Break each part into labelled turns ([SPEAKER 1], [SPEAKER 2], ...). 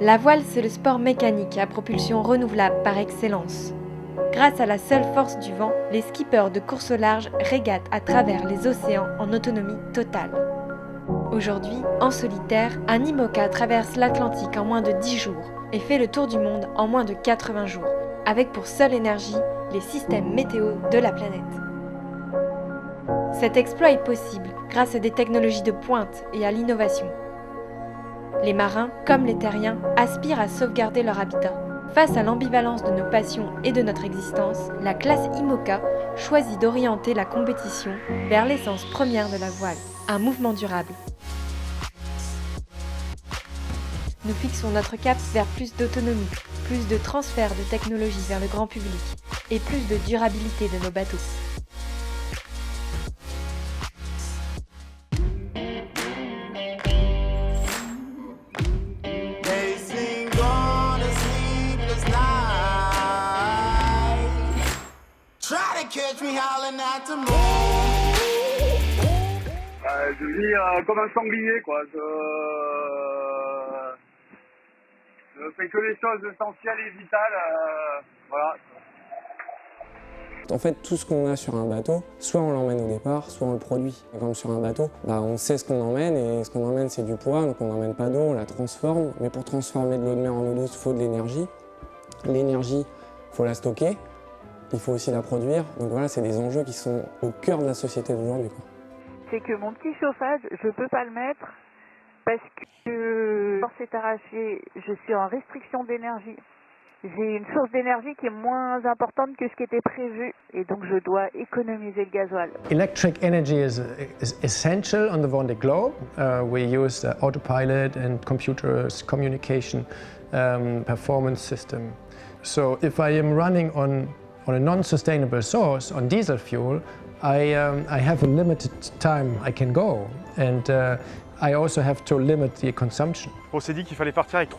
[SPEAKER 1] La voile, c'est le sport mécanique à propulsion renouvelable par excellence. Grâce à la seule force du vent, les skippers de course au large régatent à travers les océans en autonomie totale. Aujourd'hui, en solitaire, un IMOCA traverse l'Atlantique en moins de 10 jours et fait le tour du monde en moins de 80 jours, avec pour seule énergie les systèmes météo de la planète. Cet exploit est possible grâce à des technologies de pointe et à l'innovation. Les marins, comme les terriens, aspirent à sauvegarder leur habitat. Face à l'ambivalence de nos passions et de notre existence, la classe IMOCA choisit d'orienter la compétition vers l'essence première de la voile, un mouvement durable. Nous fixons notre cap vers plus d'autonomie, plus de transfert de technologies vers le grand public et plus de durabilité de nos bateaux.
[SPEAKER 2] Je vis comme un sanglier, quoi. Je fais que les choses essentielles et vitales. Voilà.
[SPEAKER 3] En fait, tout ce qu'on a sur un bateau, soit on l'emmène au départ, soit on le produit. Et comme sur un bateau, on sait ce qu'on emmène, et ce qu'on emmène, c'est du poids, donc on n'emmène pas d'eau, on la transforme. Mais pour transformer de l'eau de mer en eau douce, il faut de l'énergie. L'énergie, il faut la stocker, il faut aussi la produire. Donc voilà, c'est des enjeux qui sont au cœur de la société d'aujourd'hui, quoi.
[SPEAKER 4] C'est que mon petit chauffage, je peux pas le mettre parce que quand c'est arraché, je suis en restriction d'énergie. J'ai une source d'énergie qui est moins importante que ce qui était prévu et donc je dois économiser le gasoil.
[SPEAKER 5] Electric energy is essential on the Vendée Globe. We use autopilot and computers communication performance system. So if I am running on a non-sustainable source, on diesel fuel, I have a limited time I can go, and I also have to limit the consumption.
[SPEAKER 2] On s'est dit qu'il fallait partir avec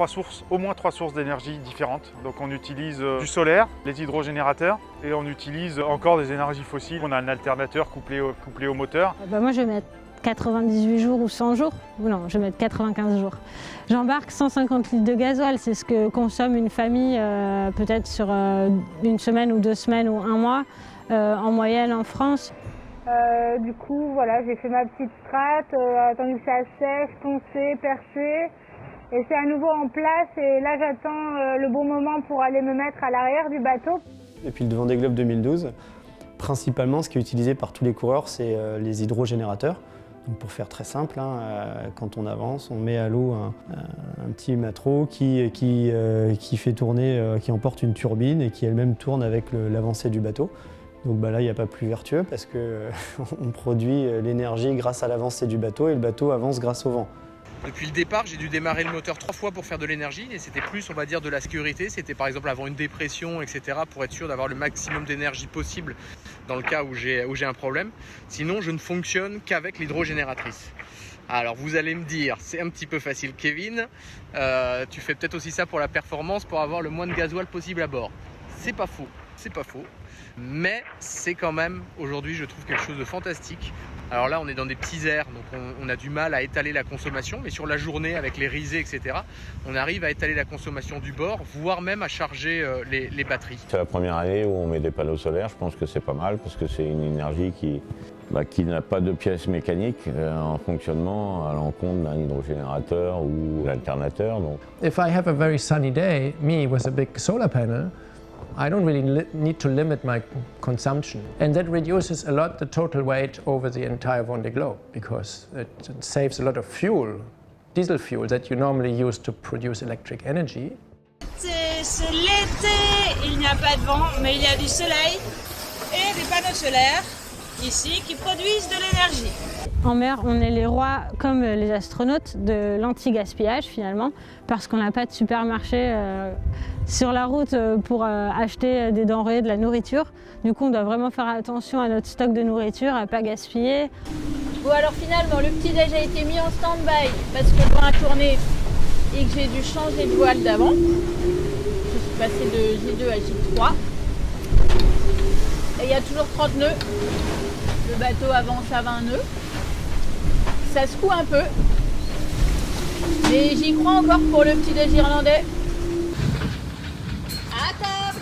[SPEAKER 2] au moins trois sources d'énergie différentes. Donc on utilise du solaire, les hydrogénérateurs, et on utilise encore des énergies fossiles. On a un alternateur couplé au moteur.
[SPEAKER 6] Moi je vais mettre 98 jours ou 100 jours, non, je vais mettre 95 jours. J'embarque 150 litres de gasoil, c'est ce que consomme une famille peut-être sur une semaine ou 2 semaines ou 1 mois. En moyenne en France.
[SPEAKER 7] Du coup, voilà, j'ai fait ma petite strate, attendu que ça sèche, poncé, percé. Et c'est à nouveau en place et là j'attends le bon moment pour aller me mettre à l'arrière du bateau.
[SPEAKER 8] Depuis le Vendée Globe 2012, principalement ce qui est utilisé par tous les coureurs, c'est les hydrogénérateurs. Donc pour faire très simple, quand on avance, on met à l'eau un petit mâtreau qui fait tourner, qui emporte une turbine et qui elle-même tourne avec l'avancée du bateau. Donc là, il n'y a pas plus vertueux parce qu'on produit l'énergie grâce à l'avancée du bateau et le bateau avance grâce au vent.
[SPEAKER 9] Depuis le départ, j'ai dû démarrer le moteur 3 fois pour faire de l'énergie et c'était plus, on va dire, de la sécurité. C'était par exemple avant une dépression, etc. pour être sûr d'avoir le maximum d'énergie possible dans le cas où j'ai un problème. Sinon, je ne fonctionne qu'avec l'hydrogénératrice. Alors vous allez me dire, c'est un petit peu facile Kevin, tu fais peut-être aussi ça pour la performance, pour avoir le moins de gasoil possible à bord. C'est pas faux, c'est pas faux. Mais c'est quand même, aujourd'hui, je trouve quelque chose de fantastique. Alors là, on est dans des petits airs, donc on a du mal à étaler la consommation, mais sur la journée, avec les risées, etc., on arrive à étaler la consommation du bord, voire même à charger les batteries.
[SPEAKER 10] C'est la première année où on met des panneaux solaires, je pense que c'est pas mal, parce que c'est une énergie qui n'a pas de pièces mécaniques en fonctionnement à l'encontre d'un hydrogénérateur ou d'alternateur.
[SPEAKER 5] If I have a very sunny day, me with a big solar panel, I don't really need to limit my consumption. And that reduces a lot the total weight over the entire Vendée Globe because it saves a lot of fuel, diesel fuel that you normally use to produce electric energy.
[SPEAKER 11] C'est l'été, il n'y a pas de vent, mais il y a du soleil et des panneaux solaires ici qui produisent de l'énergie.
[SPEAKER 6] En mer, on est les rois, comme les astronautes, de l'anti-gaspillage finalement, parce qu'on n'a pas de supermarché sur la route pour acheter des denrées, de la nourriture. Du coup, on doit vraiment faire attention à notre stock de nourriture, à ne pas gaspiller.
[SPEAKER 12] Bon alors finalement, le petit-déj a été mis en stand-by parce que le vent a tourné et que j'ai dû changer de voile d'avant. Je suis passée de J2 à J3. Et il y a toujours 30 nœuds. Le bateau avance à 20 nœuds. Ça secoue un peu. Mais j'y crois encore pour le petit déj irlandais. À table.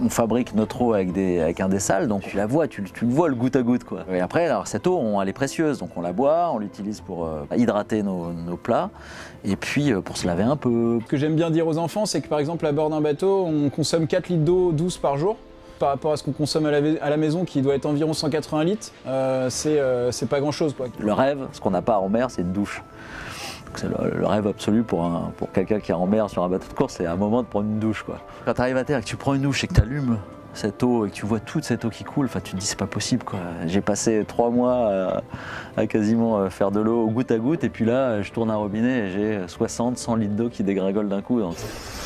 [SPEAKER 13] On fabrique notre eau avec un dessal, donc tu la vois, tu le vois le goutte à goutte quoi. Et après, alors cette eau, elle est précieuse, donc on la boit, on l'utilise pour hydrater nos plats, et puis pour se laver un peu.
[SPEAKER 14] Ce que j'aime bien dire aux enfants, c'est que par exemple à bord d'un bateau, on consomme 4 litres d'eau douce par jour. Par rapport à ce qu'on consomme à la maison, qui doit être environ 180 litres, c'est pas grand-chose, quoi.
[SPEAKER 13] Le rêve, ce qu'on n'a pas en mer, c'est une douche. C'est le rêve absolu pour quelqu'un qui est en mer sur un bateau de course, c'est un moment de prendre une douche, quoi. Quand tu arrives à terre et que tu prends une douche et que tu allumes cette eau et que tu vois toute cette eau qui coule, tu te dis c'est pas possible, quoi. J'ai passé 3 mois à quasiment faire de l'eau au goutte à goutte, et puis là je tourne un robinet et j'ai 60-100 litres d'eau qui dégringolent d'un coup. Donc.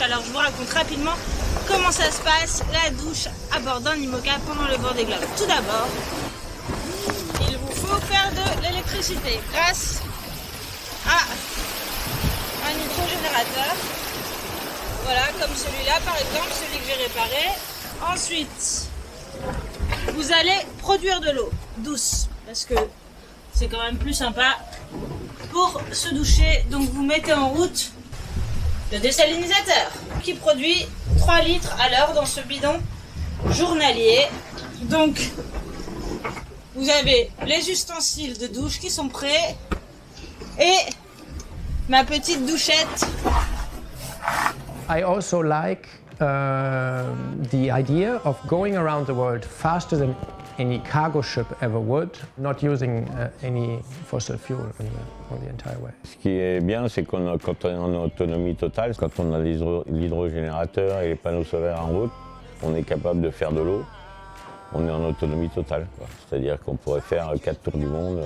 [SPEAKER 11] Alors je vous raconte rapidement comment ça se passe, la douche à bord d'un IMOCA pendant le Vendée Globe. Tout d'abord, il vous faut faire de l'électricité grâce à un hydrogénérateur. Voilà, comme celui-là par exemple, celui que j'ai réparé. Ensuite, vous allez produire de l'eau douce, parce que c'est quand même plus sympa pour se doucher. Donc vous mettez en route le désalinisateur qui produit 3 litres à l'heure dans ce bidon journalier. Donc vous avez les ustensiles de douche qui sont prêts et ma petite douchette.
[SPEAKER 5] I also like the idea of going around the world faster than any cargo ship ever would, not using any fossil fuel on the entire way.
[SPEAKER 10] Ce qui est bien, c'est quand on est en autonomie totale, quand on a l'hydrogénérateur et les panneaux solaires en route, on est capable de faire de l'eau. On est en autonomie totale, c'est-à-dire qu'on pourrait faire 4 tours du monde.